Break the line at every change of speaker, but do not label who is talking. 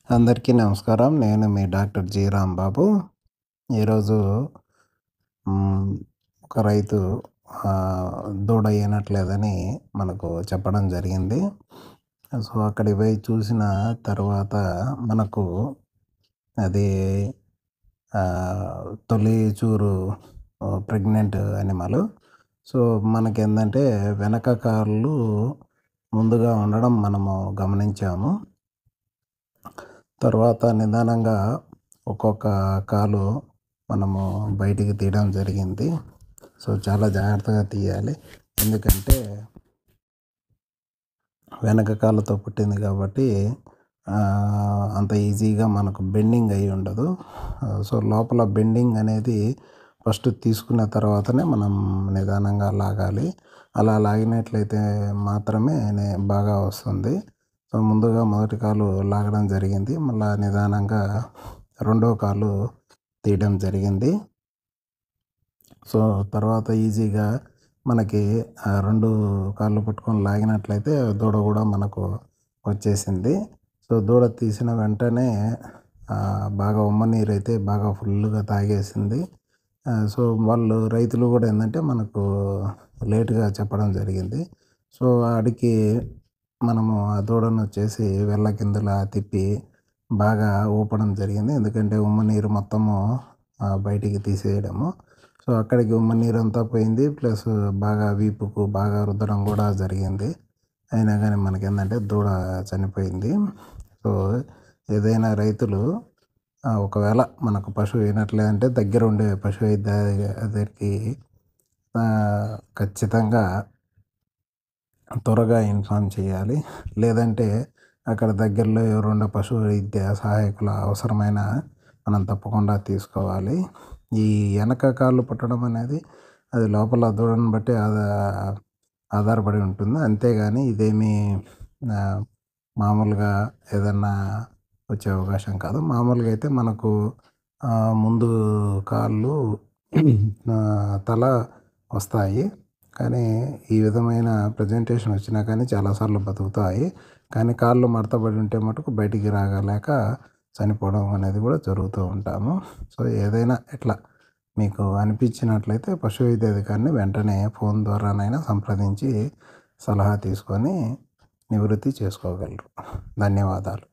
అందరికీ నమస్కారం. నేను మీ డాక్టర్ జి. రాంబాబు. ఈరోజు హ్మ్, ఒక రైతు దూడ ఈనట్లేదని మనకు చెప్పడం జరిగింది. సో, అక్కడికి పోయి చూసిన తర్వాత మనకు అది తొలి చూరు ప్రెగ్నెంట్ యానిమల్. సో, మనకేందంటే వెనక కాళ్ళు ముందుగా ఉండడం మనము గమనించాము. తర్వాత నిదానంగా ఒక్కొక్క కాలు మనము బయటికి తీయడం జరిగింది. సో, చాలా జాగ్రత్తగా తీయాలి. ఎందుకంటే వెనక కాళ్ళతో పుట్టింది కాబట్టి అంత ఈజీగా మనకు బెండింగ్ అయ్యి ఉండదు. సో, లోపల బెండింగ్ అనేది ఫస్ట్ తీసుకున్న తర్వాతనే మనం నిదానంగా లాగాలి. అలా లాగినట్లయితే మాత్రమే బాగా వస్తుంది. సో, ముందుగా మొదటి కాలు లాగడం జరిగింది. మళ్ళా నిదానంగా రెండో కాలు తీయడం జరిగింది. సో, తర్వాత ఈజీగా మనకి 2 కాళ్ళు పట్టుకొని లాగినట్లయితే దూడ కూడా మనకు వచ్చేసింది. సో, దూడ తీసిన వెంటనే బాగా ఉమ్మనీరైతే బాగా ఫుల్లుగా తాగేసింది. సో, వాళ్ళు రైతులు కూడా ఏందంటే మనకు లేట్‌గా చెప్పడం జరిగింది. సో, ఆడికి మనము ఆ దూడను వచ్చేసి వెల్లకిందులా తిప్పి బాగా ఊపడం జరిగింది. ఎందుకంటే ఉమ్మనీరు మొత్తము బయటికి తీసేయడము. సో, అక్కడికి ఉమ్మనీరంతా పోయింది. ప్లస్ బాగా వీపుకు బాగా రుద్దడం కూడా జరిగింది. అయినా కానీ మనకేందంటే దూడ చనిపోయింది. సో, ఏదైనా రైతులు ఒకవేళ మనకు పశువు ఈనట్లేదంటే దగ్గరుండే పశు వైద్య దగ్గరికి ఖచ్చితంగా త్వరగా ఇన్ఫార్మ్ చేయాలి. లేదంటే అక్కడ దగ్గరలో ఎవరుండే పశు వైద్య సహాయకుల అవసరమైన మనం తప్పకుండా తీసుకోవాలి. ఈ వెనక కాళ్ళు పుట్టడం అనేది అది లోపల దూడను బట్టి ఆధారపడి ఉంటుంది. అంతేగాని ఇదేమీ మామూలుగా ఏదన్నా వచ్చే అవకాశం కాదు. మామూలుగా అయితే మనకు ముందు కాళ్ళు తల వస్తాయి. కానీ ఈ విధమైన ప్రెజెంటేషన్ వచ్చినా కానీ చాలాసార్లు బతుకుతాయి. కానీ కాళ్ళు మడతబడి ఉంటే మటుకు బయటికి రాగలేక చనిపోవడం అనేది కూడా జరుగుతూ ఉంటాము. సో, ఏదైనా ఇట్లా మీకు అనిపించినట్లయితే పశు వైద్యాధికారిని వెంటనే ఫోన్ ద్వారానైనా సంప్రదించి సలహా తీసుకొని నివృత్తి చేసుకోగలరు. ధన్యవాదాలు.